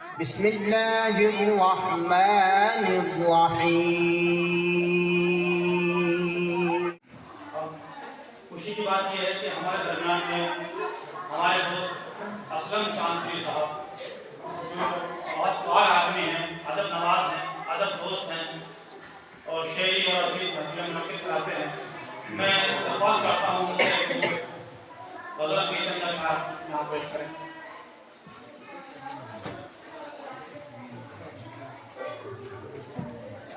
बिस्मिल्लाहिर्रहमानिर्रहीम। खुशी की बात यह है कि हमारे दरमियान में हमारे दोस्त असलम चांदपुरी साहब जो बहुत पार आदमी हैं, अदब नवाज हैं, अदब दोस्त हैं और शेरी और अपनी धर्म नक्ल कराते हैं। मैं दरख्वास्त करता हूँ उनसे गज़ल के चंद अशआर यहाँ पेश करें।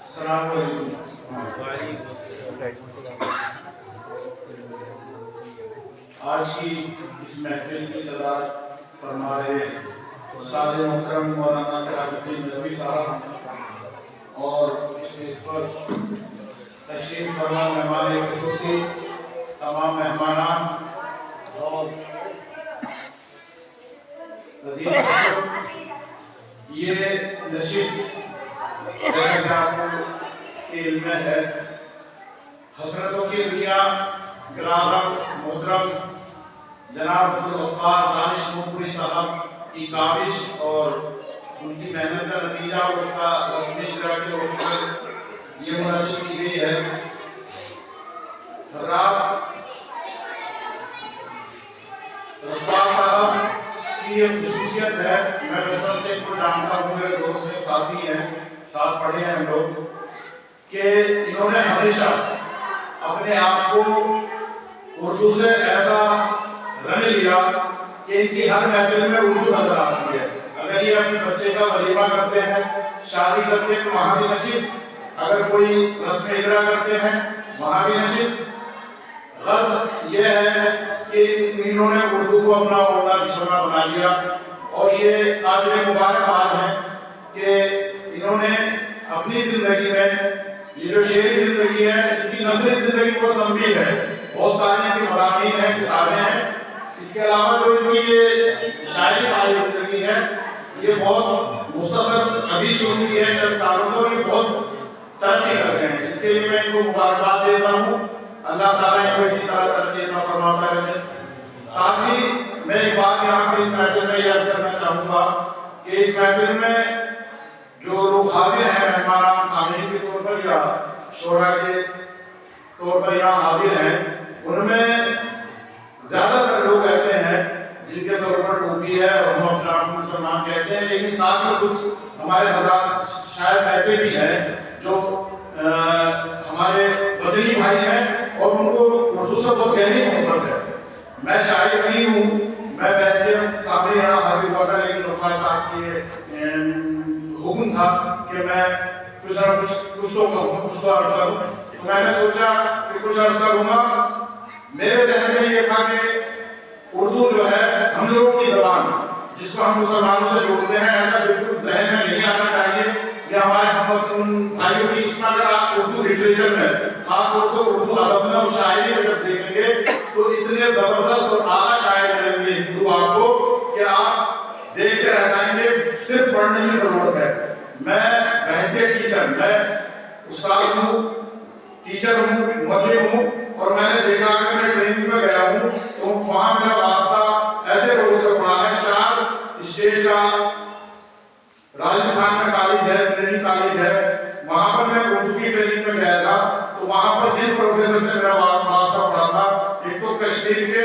अस्सलाम वालेकुम। आज की इस महफिल की सदारत फरमा रहे उस्ताद मोहतरम मौलाना सिराजुद्दीन नदवी साहब और स्टेज पर तशरीफ फरमा मेहमान खुसूसी तमाम मेहमानान और ये नशिस्त इल्म है हसरतों की दुनिया ग्राम मोहतरम जनाब गफ्फार दानिश नूरपुरी साहब की काविश और उनकी मेहनत का नतीजा उसका रस्मी इजरा के तौर पर ये मुनादी की गई है। हज़रात गफ्फार साहब की ये खुसूसियत है, मैं बचपन से इनको जानता हूँ, मेरे दोस्त हैं, साथी हैं, साथ पढ़े हैं हम लोग, कि इन्होंने हमेशा अपने आप को उर्दू से ऐसा रंग लिया कि इनकी हर महफिल में उर्दू नजर आती है। अगर ये अपने बच्चे का वलीमा करते हैं, शादी करते हैं तो वहाँ भी नशीद, अगर कोई रस्म इजरा करते हैं वहाँ भी नशीद। गर्ज ये है कि इन्होंने उर्दू को अपना ओढ़ना बिछोना बना लिया और ये काबिल मुबारकबाद है कि इन्होंने अपनी जिंदगी में ये जो शेरी जिंदगी है, इनकी नसरी जिंदगी बहुत लंबी है, बहुत सारी इनकी मज़ामीन हैं, किताबें हैं। इसके अलावा जो इनकी ये शायरी वाली जिंदगी है ये बहुत मुख्तसर अभी शुरू की है चंद सालों से, और ये बहुत तरक्की कर रहे हैं। इसके लिए मैं इनको मुबारकबाद देता हूँ। अल्लाह ताला इनको इसी तरह तरक्की अता फरमाता रहे। साथ ही मैं एक बात यहाँ पर इस महफिल में यह करना चाहूँगा कि इस महफिल में जो लोग हाजिर हैं, मेहमान सामीन के तौर पर या शोरा के तौर पर यहाँ हाजिर हैं, उनमें ज्यादातर लोग ऐसे हैं जिनके सर पर टोपी है और हम अपने आप को मुसलमान कहते हैं, लेकिन साथ में कुछ हमारे हज़रात शायद ऐसे भी हैं जो हमारे वतनी भाई हैं और उनको उर्दू से बहुत गहरी मोहब्बत है। मैं शायर नहीं हूँ, मैं वैसे सामने यहाँ हाजिर हुआ था, लेकिन गफ्फार साहब की हुक्म था कि मैं कुछ ना कुछ तो कहूँ, कुछ तो अर्ज करूँ, तो मैंने सोचा कि कुछ अर्ज करूँगा। मेरे ज़हन में ये था कि उर्दू जो है हम लोगों की ज़बान, जिसको हम मुसलमानों से जोड़ते हैं, ऐसा बिल्कुल ज़हन में नहीं आना चाहिए कि हमारे हम भाइयों की इसमें अगर आप उर्दू लिटरेचर में खासतौर से उर्दू अदब में और शायरी में जब देखेंगे तो इतने ज़बरदस्त और आला शायर मिलेंगे हिंदू आपको कि आप देखते रह जाएंगे, सिर्फ पढ़ने की ज़रूरत है। मैं वैसे टीचर, मैं उस्ताद हूँ, टीचर हूँ, मुअल्लिम हूँ, और मैंने देखा कि मैं ट्रेनिंग में गया हूँ तो वहाँ मेरा वास्ता ऐसे लोगों से पड़ा है। 4 स्टेज का राजस्थान में कॉलेज है, ट्रेनिंग कॉलेज है, वहाँ पर मैं उर्दू की ट्रेनिंग में गया था। तो वहाँ पर जिन प्रोफेसर से मेरा वास्ता पड़ा था, एक तो कश्मीर के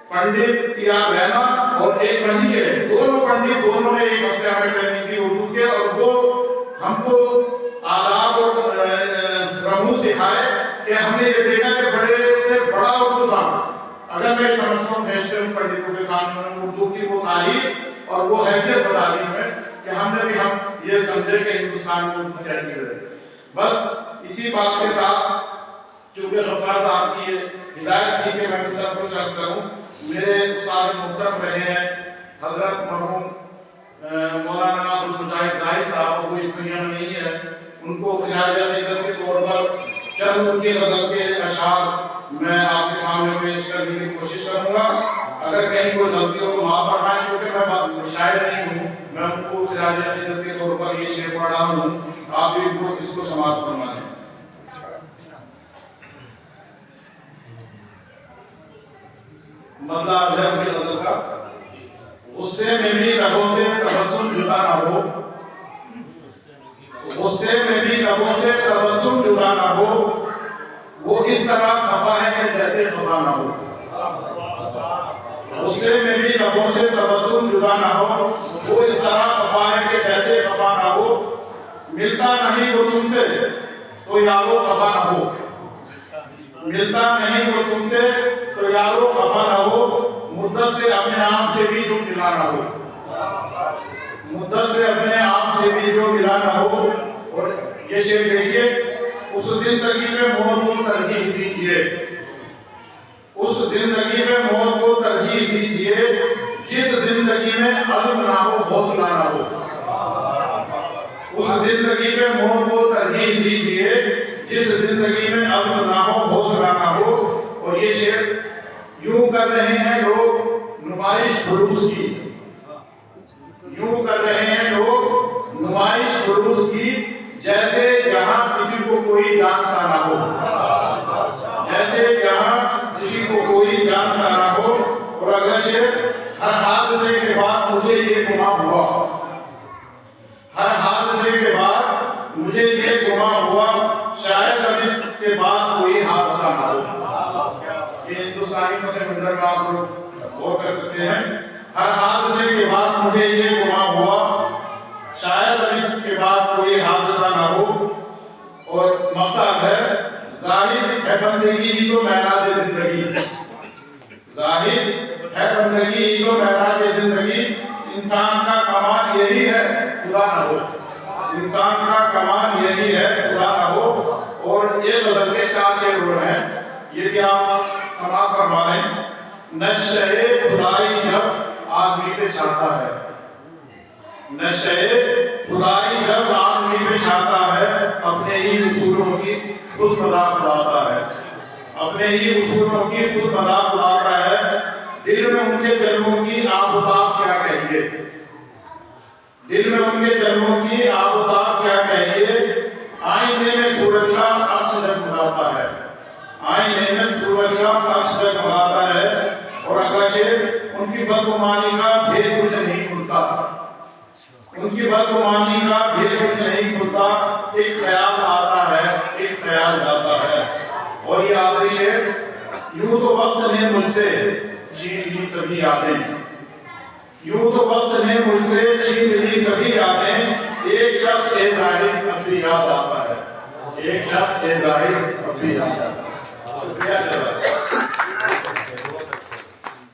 पंडित टिया रहना और एक वहीं के दोनों पंडित, दोनों ने एक हफ्ते हमें ट्रेनिंग दी उर्दू के, और वो हमको आदाब और रमूज सिखाए कि हमने ये देखा कि बड़े से बड़ा उर्दू था। अगर मैं समझता हूँ भेजते हूँ पंडितों के सामने उर्दू की वो तारीफ और वो हैसियत बता दी इसमें कि हमने भी हम ये समझे कि हिंदुस्तान में उर्दू क्या चीज़ है। बस इसी बात के साथ चूँकि गफ्फार साहब की हिदायत थी कि मैं कुछ ना कुछ अर्ज करूँ, मेरे उस्ताद मोहतरम रहे हैं हजरत मरहूम मौलाना अब्दुल मुजाहिद जाहिद साहब, वो इस दुनिया में नहीं है, उनको ख्याल के तौर पर चंद उनके गज़ल के अशआर मैं आपके सामने पेश करने की कोशिश करूँगा। अगर कहीं कोई गलती हो तो माफ़ फरमाएं, चूँकि मैं शायर नहीं हूँ, मैं उनको ख्याल के तौर पर ये शेर पढ़ रहा हूँ, आप भी इसको समाप्त फरमाएं। मतलब है उनकी गज़ल का, उससे में भी लबों से तबस्सुम मिलता ना हो, गुस्से में भी लबों से तबस्सुम जुदा ना हो, वो इस तरह खफा है कि जैसे खफा ना हो। गुस्से में भी लबों से तबस्सुम जुदा ना हो, वो इस तरह खफा है कि जैसे खफा ना हो। मिलता नहीं वो तुमसे तो यारो खफा ना हो, मिलता नहीं वो तुमसे तो यारो खफा ना हो। मुद्दत से अपने आप से भी जो मिला ना हो, मुद्दत से अपने आप से भी जो मिला ना हो। और ये शेर देखिए, उस जिंदगी में मौत को तरजीह दीजिए, उस जिंदगी में मौत को तरजीह दीजिए, जिस जिंदगी में अज़्म ना हो हौसला ना हो। उस जिंदगी में मौत को तरजीह दीजिए, जिस जिंदगी में अज़्म ना हो हौसला ना हो। और ये शेर यूं कर रहे हैं लोग नुमाइश जुलूस की, यूं कर रहे हैं लोग नुमाइश जुलूस की, जैसे यहाँ किसी को कोई जानता ना हो, जैसे यहाँ किसी को कोई जानता ना हो। और अगर शेर हर हादसे के बाद मुझे ये गुमा हुआ, हर हादसे के बाद मुझे ये गुमा हुआ, शायद अब इसके बाद कोई हादसा ना हो। ये हिंदुस्तानी पस मंजर में आप लोग गौर कर सकते हैं। हर हादसे के बाद मुझे ये गुमा हुआ, शायद अब इसके बाद कोई हादसा ना हो। और मक्ता है जाहिर है बंदगी ही तो महराज जिंदगी, जाहिर है बंदगी ही तो महराज जिंदगी। इंसान का कमाल यही है खुदा ना हो, इंसान का कमाल यही है खुदा ना हो। और ये गजल के 4 शेर हो रहे हैं, यदि आप समाप्त फरमा लें। नशे खुदाई जब आदमी पे छाता है, नशे खुदाई जब आदमी पे छाता है, अपने ही उसूलों की खुद मजाक उड़ाता है, अपने ही उसूलों की खुद मजाक उड़ाता है। दिल में उनके जलवों की आबोताब क्या कहिए, दिल में उनके जलवों की आबोताब क्या कहिए। आईने में सूरज का अक्स जगमगाता है, आईने में सूरज का अक्स जगमगाता है। और अगला शेर, उनकी बदगुमानी का भेद कुछ नहीं खुलता, उनकी बदगुमानी का भेद कुछ नहीं खुलता। एक ख्याल आता है, एक ख्याल जाता है। और ये आखिरी शेर, यूं तो वक्त ने मुझसे छीन ली सभी यादें, यूं तो वक्त ने मुझसे छीन ली सभी यादें। एक शख्स ए जाहिर अब भी याद आता है, एक शख्स ए जाहिर अब भी याद आता है। शुक्रिया।